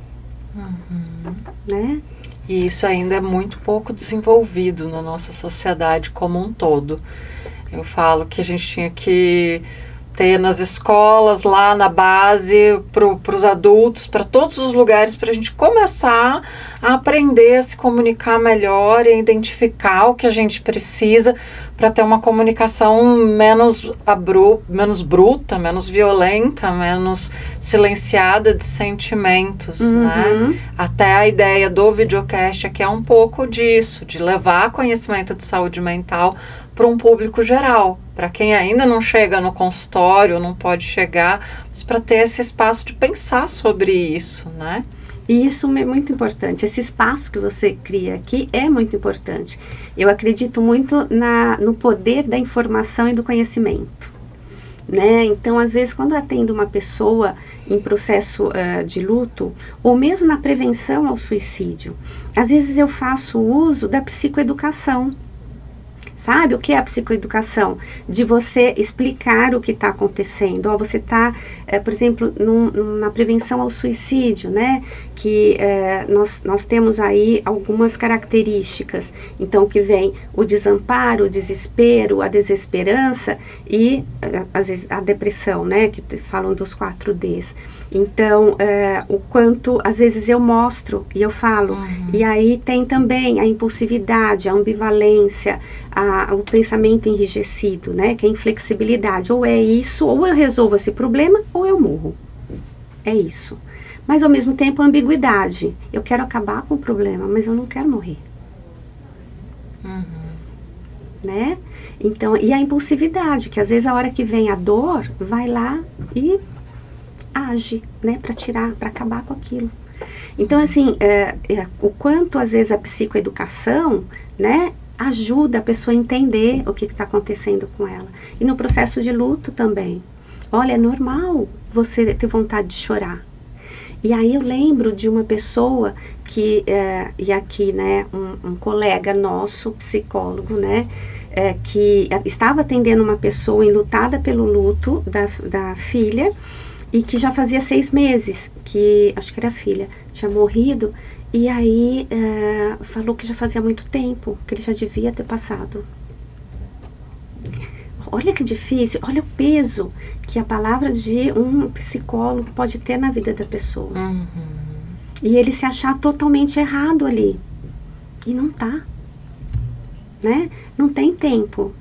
Né? E isso ainda é muito pouco desenvolvido na nossa sociedade como um todo. Eu falo que a gente tinha que ter nas escolas, lá na base, para os adultos, para todos os lugares, para a gente começar a aprender a se comunicar melhor e a identificar o que a gente precisa para ter uma comunicação menos bruta, menos violenta, menos silenciada de sentimentos, né? Até a ideia do videocast aqui é um pouco disso, de levar conhecimento de saúde mental para um público geral, para quem ainda não chega no consultório, não pode chegar, mas para ter esse espaço de pensar sobre isso, né? E isso é muito importante, esse espaço que você cria aqui é muito importante. Eu acredito muito no poder da informação e do conhecimento. Né? Então, às vezes, quando eu atendo uma pessoa em processo de luto, ou mesmo na prevenção ao suicídio, às vezes eu faço uso da psicoeducação. Sabe o que é a psicoeducação? De você explicar o que está acontecendo. Você está, por exemplo, na prevenção ao suicídio, né? Que nós temos aí algumas características. Então, que vem o desamparo, o desespero, a desesperança e, às vezes, a depressão, né? Que falam dos 4 Ds. Então, o quanto, às vezes, eu mostro e eu falo. E aí tem também a impulsividade, a ambivalência, o pensamento enrijecido, né? Que é a inflexibilidade. Ou é isso, ou eu resolvo esse problema, ou eu morro. É isso. Mas, ao mesmo tempo, a ambiguidade. Eu quero acabar com o problema, mas eu não quero morrer. Né? Então, e a impulsividade, que às vezes a hora que vem a dor, vai lá e age, né? Para tirar, para acabar com aquilo. Então, assim, o quanto às vezes a psicoeducação, né? Ajuda a pessoa a entender o que está acontecendo com ela. E no processo de luto também. Olha, é normal você ter vontade de chorar. E aí eu lembro de uma pessoa que, e aqui, né, um colega nosso, psicólogo, né, que estava atendendo uma pessoa enlutada pelo luto da filha, e que já fazia 6 meses, que, acho que era a filha, tinha morrido, e aí falou que já fazia muito tempo, que ele já devia ter passado. Olha que difícil, olha o peso que a palavra de um psicólogo pode ter na vida da pessoa. E ele se achar totalmente errado ali. E não tá. Né? Não tem tempo.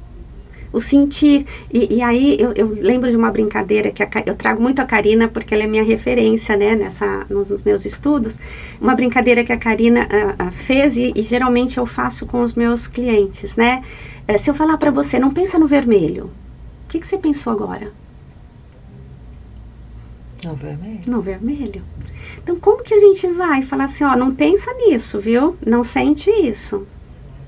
O sentir. E aí eu lembro de uma brincadeira que eu trago muito a Karina, porque ela é minha referência, né, nos meus estudos. Uma brincadeira que a Karina fez e geralmente eu faço com os meus clientes, né? Se eu falar para você, não pensa no vermelho, o que você pensou agora? No vermelho. No vermelho. Então, como que a gente vai falar assim, ó, não pensa nisso, viu? Não sente isso.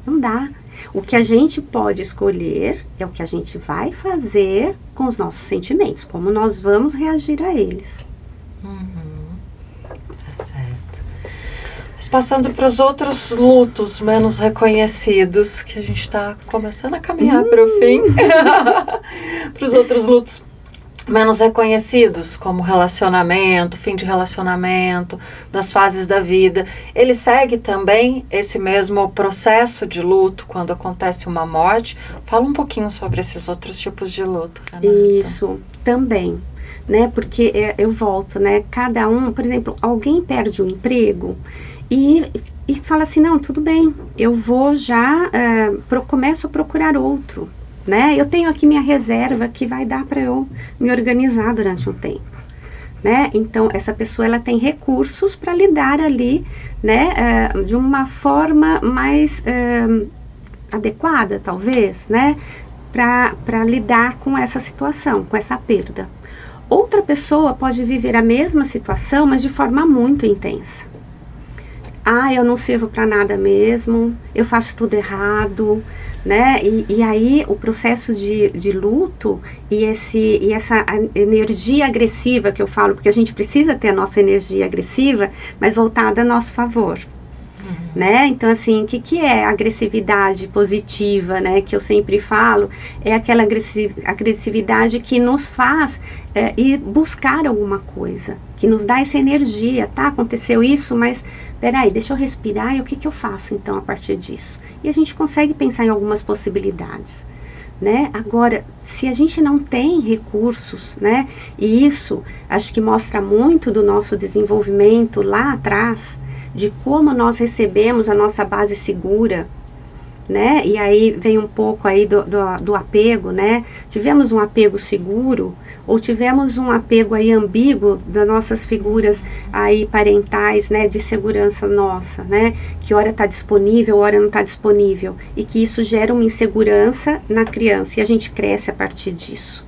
Não dá. O que a gente pode escolher é o que a gente vai fazer com os nossos sentimentos, como nós vamos reagir a eles. Tá certo. Mas passando para os outros lutos menos reconhecidos, que a gente está começando a caminhar para o fim. Para os outros lutos menos reconhecidos, como relacionamento, fim de relacionamento, das fases da vida. Ele segue também esse mesmo processo de luto quando acontece uma morte. Fala um pouquinho sobre esses outros tipos de luto, Renata. Isso, também, né? Porque eu volto, né? Cada um, por exemplo, alguém perde um emprego e fala assim, não, tudo bem, eu vou já, começo a procurar outro. Né? Eu tenho aqui minha reserva que vai dar para eu me organizar durante um tempo, né? Então essa pessoa ela tem recursos para lidar ali, né? De uma forma mais adequada, talvez, né? Para lidar com essa situação, com essa perda. Outra pessoa pode viver a mesma situação, mas de forma muito intensa. Eu não sirvo para nada mesmo, eu faço tudo errado, né? E aí o processo de luto e essa energia agressiva que eu falo, porque a gente precisa ter a nossa energia agressiva, mas voltada a nosso favor. Né? Então, assim, o que é agressividade positiva, né? Que eu sempre falo, é aquela agressividade que nos faz ir buscar alguma coisa, que nos dá essa energia, tá? Aconteceu isso, mas peraí, deixa eu respirar e o que eu faço então a partir disso? E a gente consegue pensar em algumas possibilidades. Né? Agora, se a gente não tem recursos, né? E isso acho que mostra muito do nosso desenvolvimento lá atrás, de como nós recebemos a nossa base segura, né? E aí vem um pouco aí do apego, né? Tivemos um apego seguro ou tivemos um apego aí ambíguo das nossas figuras aí parentais, né? De segurança nossa, né? Que hora está disponível, hora não está disponível. E que isso gera uma insegurança na criança e a gente cresce a partir disso.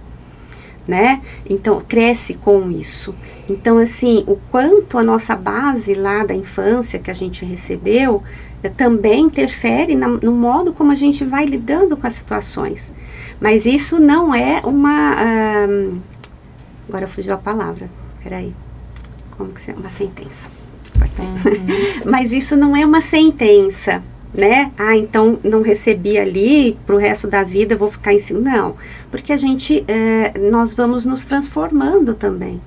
Né? Então, cresce com isso. Então, assim, o quanto a nossa base lá da infância que a gente recebeu também interfere no modo como a gente vai lidando com as situações. Mas isso não é uma... agora fugiu a palavra. Peraí. Como que é? Uma sentença. Mas isso não é uma sentença. Né? Então não recebi ali pro resto da vida, vou ficar em cima. Não, porque a gente, nós vamos nos transformando também.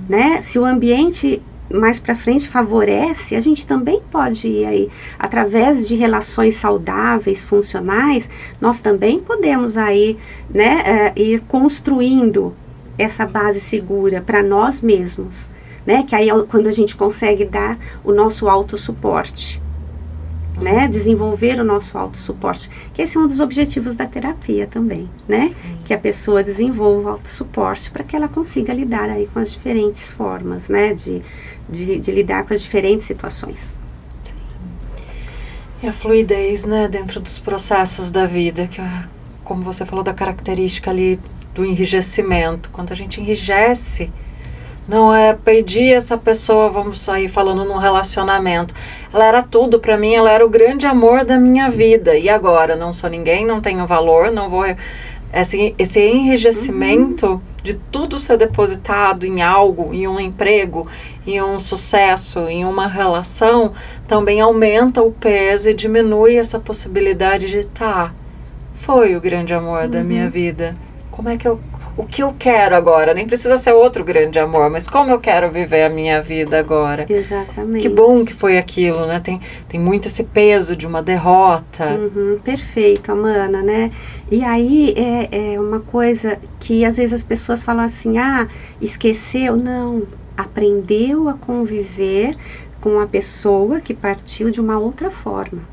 Né? Se o ambiente mais para frente favorece, a gente também pode ir aí, através de relações saudáveis, funcionais, nós também podemos aí, né, ir construindo essa base segura para nós mesmos, né? Que aí é quando a gente consegue dar o nosso autossuporte. né? Desenvolver o nosso autossuporte, que esse é um dos objetivos da terapia também, né? Que a pessoa desenvolva o autossuporte para que ela consiga lidar aí com as diferentes formas, né? De lidar com as diferentes situações. Sim. E a fluidez, né? Dentro dos processos da vida, que como você falou da característica ali do enrijecimento. Quando a gente enrijece, não é perdi essa pessoa, vamos sair falando num relacionamento. Ela era tudo para mim, ela era o grande amor da minha vida. E agora? Não sou ninguém, não tenho valor, não vou... Esse enrijecimento de tudo ser depositado em algo, em um emprego, em um sucesso, em uma relação, também aumenta o peso e diminui essa possibilidade de foi o grande amor da minha vida. Como é que o que eu quero agora? Nem precisa ser outro grande amor, mas como eu quero viver a minha vida agora? Exatamente. Que bom que foi aquilo, né? Tem muito esse peso de uma derrota. Perfeito, Amana, né? E aí é uma coisa que às vezes as pessoas falam assim, esqueceu? Não, aprendeu a conviver com a pessoa que partiu de uma outra forma.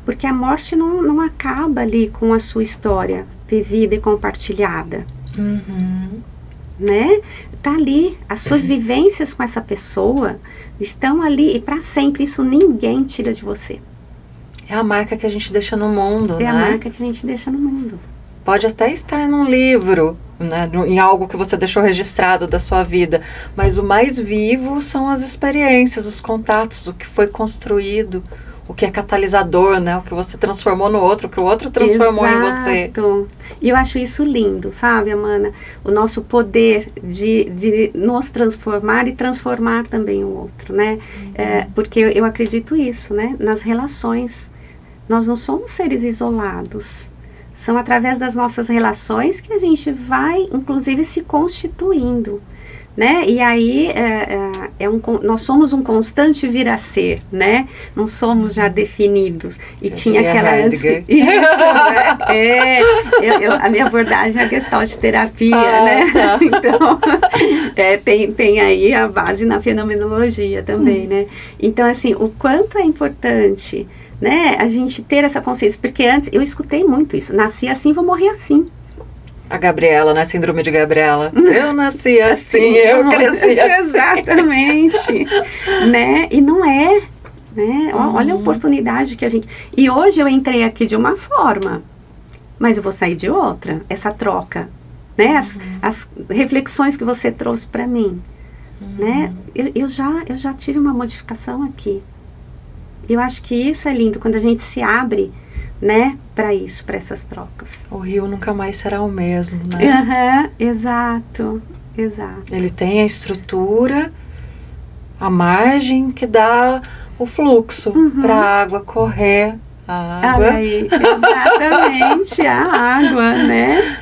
Porque a morte não acaba ali com a sua história vivida e compartilhada. Né? Tá ali, as suas vivências com essa pessoa estão ali e para sempre, isso ninguém tira de você. É a marca que a gente deixa no mundo, É a marca que a gente deixa no mundo. Pode até estar num livro, né, em algo que você deixou registrado da sua vida, mas o mais vivo são as experiências, os contatos, o que foi construído, o que é catalisador, né? O que você transformou no outro, o que o outro transformou em você. E eu acho isso lindo, sabe, Amana? O nosso poder de nos transformar e transformar também o outro, né? Porque eu acredito isso, né? Nas relações. Nós não somos seres isolados. São através das nossas relações que a gente vai, inclusive, se constituindo. Né? E aí nós somos um constante vir a ser, né? Não somos já definidos. E tinha aquela antes que, isso, né? A minha abordagem é a Gestalt terapia, né? Tá. Então tem aí a base na fenomenologia também, né? Então assim, o quanto é importante, né? A gente ter essa consciência, porque antes eu escutei muito isso. Nasci assim, vou morrer assim. A Gabriela, né? Síndrome de Gabriela. Eu nasci assim, eu cresci assim. Exatamente. Né? E não é. Né? Olha a oportunidade que a gente... E hoje eu entrei aqui de uma forma, mas eu vou sair de outra. Essa troca. Né? As reflexões que você trouxe para mim. Né? Eu já tive uma modificação aqui. Eu acho que isso é lindo, quando a gente se abre, né, para isso, para essas trocas. O rio nunca mais será o mesmo, né? Exato. Ele tem a estrutura, a margem que dá o fluxo para a água correr. A água. Aí, exatamente, a água, né?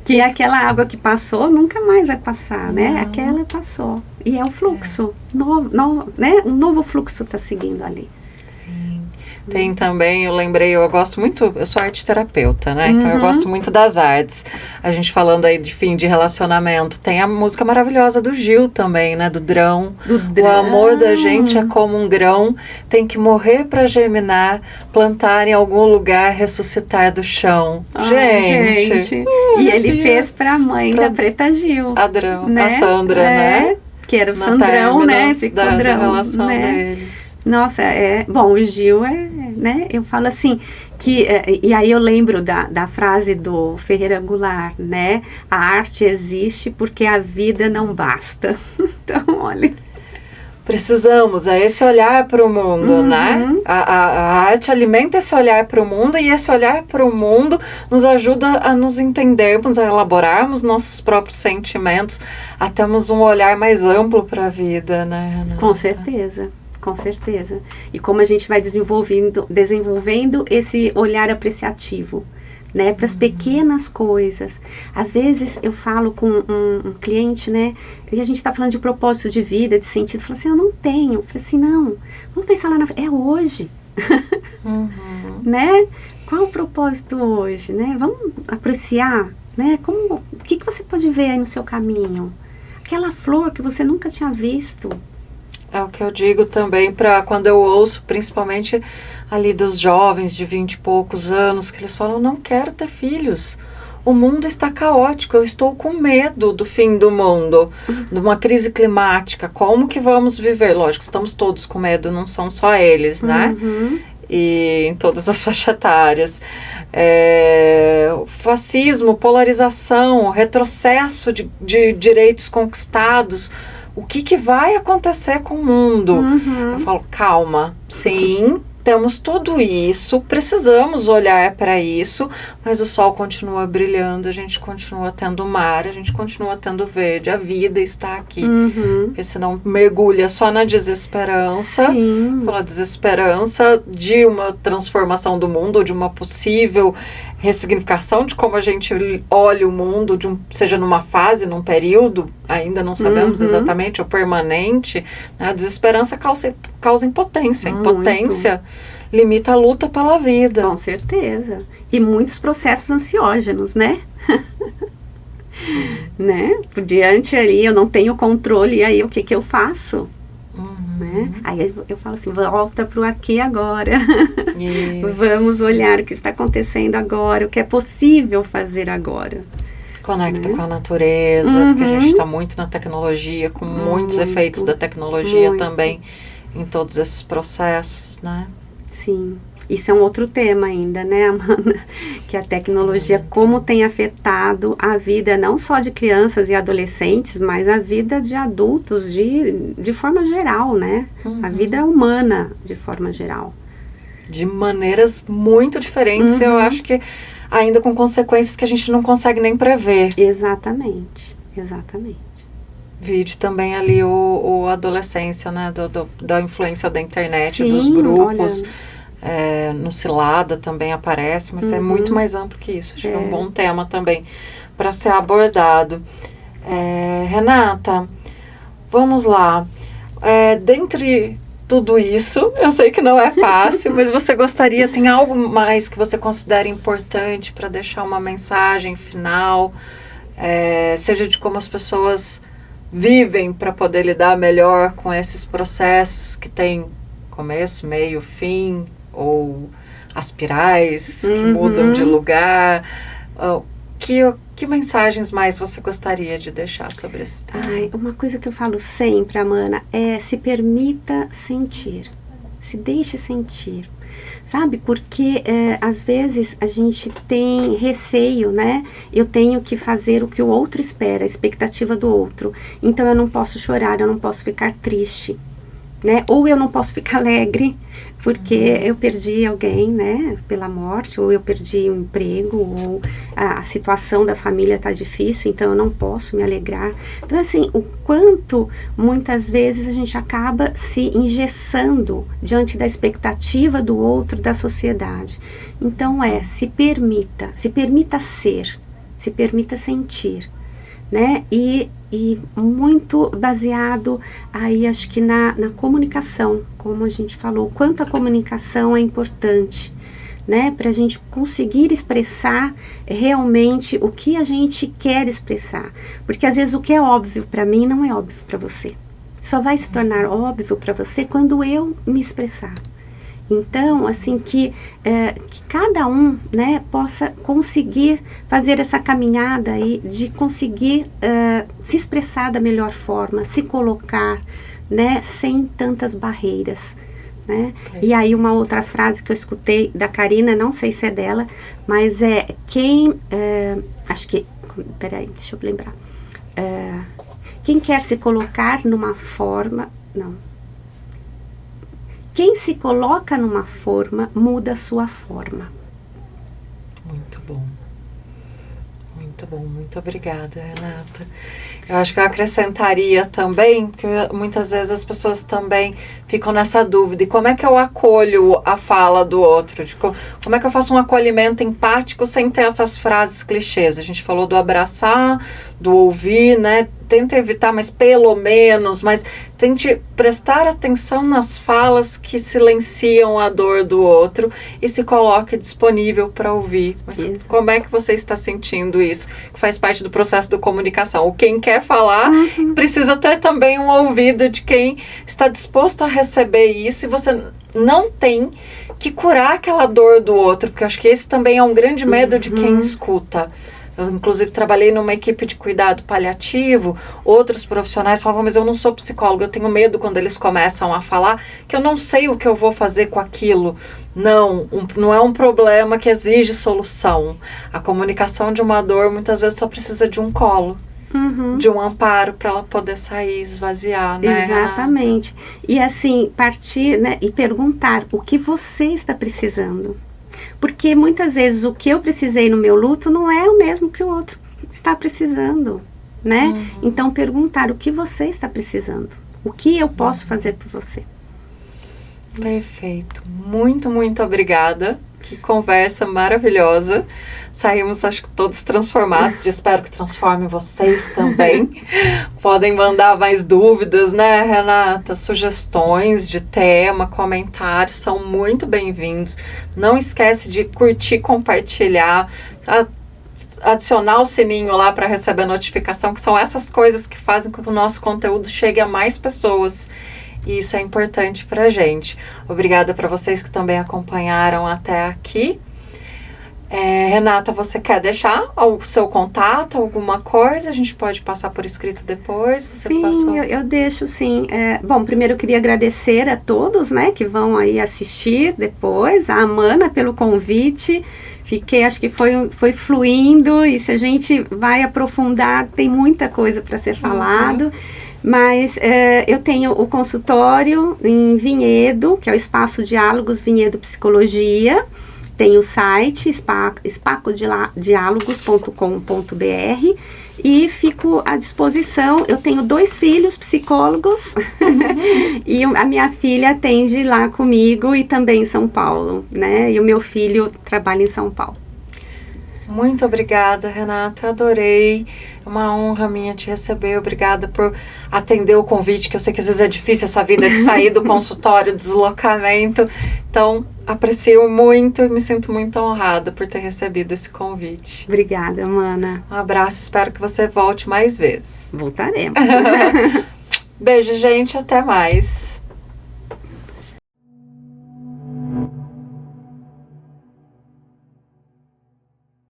Que aquela água que passou nunca mais vai passar, né? Aquela passou. E é o fluxo, né? Um novo fluxo está seguindo ali. Tem também, eu gosto muito, eu sou arte terapeuta, né? Então eu gosto muito das artes. A gente falando aí de fim de relacionamento, tem a música maravilhosa do Gil também, né? Do Drão. O amor da gente é como um grão, tem que morrer pra germinar, plantar em algum lugar, ressuscitar do chão. Gente. E ele fez pra mãe da Preta Gil. A Drão, né? A Sandra, né? Que era o Sandrão, né? Ficou da Drão, relação né? deles. Nossa, bom, o Gil né, eu falo assim, que, e aí eu lembro da frase do Ferreira Goulart, né, a arte existe porque a vida não basta. Então, olha... Precisamos, é esse olhar para o mundo, né? A arte alimenta esse olhar para o mundo e esse olhar para o mundo nos ajuda a nos entendermos, a elaborarmos nossos próprios sentimentos, a termos um olhar mais amplo para a vida, né? Com certeza. Com certeza. E como a gente vai desenvolvendo esse olhar apreciativo, né, para as pequenas coisas. Às vezes eu falo com um cliente, né, e a gente está falando de propósito de vida, de sentido, fala assim, eu não tenho. Eu falei assim, não, vamos pensar lá na frente, é hoje. Né? Qual o propósito hoje, né? Vamos apreciar, né? O que você pode ver aí no seu caminho? Aquela flor que você nunca tinha visto. É o que eu digo também para quando eu ouço, principalmente ali dos jovens de 20 e poucos anos, que eles falam, não quero ter filhos. O mundo está caótico, eu estou com medo do fim do mundo, de uma crise climática. Como que vamos viver? Lógico, estamos todos com medo, não são só eles, né? E em todas as faixas etárias. Fascismo, polarização, retrocesso de direitos conquistados. O que vai acontecer com o mundo? Eu falo, calma, sim, temos tudo isso, precisamos olhar para isso, mas o sol continua brilhando, a gente continua tendo mar, a gente continua tendo verde, a vida está aqui. Porque senão mergulha só na desesperança, pela desesperança de uma transformação do mundo, de uma possível ressignificação de como a gente olha o mundo, seja numa fase, num período, ainda não sabemos exatamente, ou permanente. A desesperança causa impotência. Impotência limita a luta pela vida. Com certeza. E muitos processos ansiógenos, né? Né? Por diante ali, eu não tenho controle, e aí o que eu faço? Né? Aí eu falo assim, volta para o aqui e agora. Vamos olhar o que está acontecendo agora, o que é possível fazer agora. Conecta com a natureza, porque a gente está muito na tecnologia, com muitos efeitos da tecnologia também em todos esses processos, né? Sim. Isso é um outro tema ainda, né, Amanda? Que a tecnologia, como tem afetado a vida não só de crianças e adolescentes, mas a vida de adultos de forma geral, né? A vida humana de forma geral. De maneiras muito diferentes, eu acho que ainda com consequências que a gente não consegue nem prever. Exatamente. Vídeo também ali a adolescência, né? Da influência da internet, dos grupos. Olha, no Cilada também aparece, mas é muito mais amplo que isso. Acho que é um bom tema também para ser abordado. Renata, vamos lá. Dentre tudo isso, eu sei que não é fácil, mas você tem algo mais que você considera importante para deixar uma mensagem final, seja de como as pessoas vivem para poder lidar melhor com esses processos que tem começo, meio, fim, ou aspirais que mudam de lugar. Que mensagens mais você gostaria de deixar sobre esse tema? Uma coisa que eu falo sempre, Amanda, é se permita sentir. Se deixe sentir. Sabe? Porque às vezes a gente tem receio, né? Eu tenho que fazer o que o outro espera, a expectativa do outro. Então eu não posso chorar, eu não posso ficar triste. Né? Ou eu não posso ficar alegre porque eu perdi alguém, né, pela morte, ou eu perdi um emprego, ou a situação da família está difícil, então eu não posso me alegrar. Então, assim, o quanto muitas vezes a gente acaba se engessando diante da expectativa do outro, da sociedade. Então se permita ser, se permita sentir, né? E muito baseado aí, acho que na comunicação, como a gente falou, quanto a comunicação é importante, né, para a gente conseguir expressar realmente o que a gente quer expressar, porque às vezes o que é óbvio para mim não é óbvio para você, só vai se tornar óbvio para você quando eu me expressar. Então, assim, que cada um, né, possa conseguir fazer essa caminhada aí de conseguir se expressar da melhor forma, se colocar, né, sem tantas barreiras, né? E aí uma outra frase que eu escutei da Karina, não sei se é dela, mas acho que, peraí, deixa eu lembrar. Quem quer se colocar numa forma, quem se coloca numa forma, muda a sua forma. Muito bom. Muito bom. Muito obrigada, Renata. Eu acho que eu acrescentaria também, porque muitas vezes as pessoas também ficam nessa dúvida. E como é que eu acolho a fala do outro? Como é que eu faço um acolhimento empático sem ter essas frases clichês? A gente falou do abraçar, do ouvir, né? Tenta evitar, mas pelo menos, mas tente prestar atenção nas falas que silenciam a dor do outro e se coloque disponível para ouvir. Mas como é que você está sentindo isso? Que faz parte do processo da comunicação. O quem quer falar precisa ter também um ouvido de quem está disposto a receber isso, e você não tem que curar aquela dor do outro, porque eu acho que esse também é um grande medo de quem escuta. Eu, inclusive, trabalhei numa equipe de cuidado paliativo, outros profissionais falavam, mas eu não sou psicólogo, eu tenho medo quando eles começam a falar que eu não sei o que eu vou fazer com aquilo. Não é um problema que exige solução. A comunicação de uma dor, muitas vezes, só precisa de um colo. De um amparo para ela poder sair, esvaziar, né? Exatamente. E assim, partir, né, e perguntar o que você está precisando. Porque muitas vezes o que eu precisei no meu luto não é o mesmo que o outro está precisando, né? Então, perguntar o que você está precisando. O que eu posso fazer por você. Perfeito. Muito, muito obrigada. Que conversa maravilhosa. Saímos, acho que todos transformados. Espero que transforme vocês também. Podem mandar mais dúvidas, né, Renata? Sugestões de tema, comentários, são muito bem-vindos. Não esquece de curtir, compartilhar, adicionar o sininho lá para receber a notificação, que são essas coisas que fazem com que o nosso conteúdo chegue a mais pessoas. E isso é importante pra gente. Obrigada para vocês que também acompanharam até aqui. Renata, você quer deixar o seu contato, alguma coisa? A gente pode passar por escrito depois? Sim, eu deixo sim. Bom, primeiro eu queria agradecer a todos, né, que vão aí assistir depois, a Amana pelo convite. Acho que foi fluindo, e se a gente vai aprofundar, tem muita coisa para ser falado. Mas eu tenho o consultório em Vinhedo, que é o Espaço Diálogos Vinhedo Psicologia. Tem o site espacodiálogos.com.br e fico à disposição. Eu tenho 2 filhos psicólogos e a minha filha atende lá comigo e também em São Paulo, né? E o meu filho trabalha em São Paulo. Muito obrigada, Renata, adorei. É uma honra minha te receber. Obrigada por atender o convite, que eu sei que às vezes é difícil essa vida de sair do consultório, deslocamento. Então, aprecio muito e me sinto muito honrada por ter recebido esse convite. Obrigada, Amana. Um abraço, espero que você volte mais vezes. Voltaremos. Beijo, gente, até mais.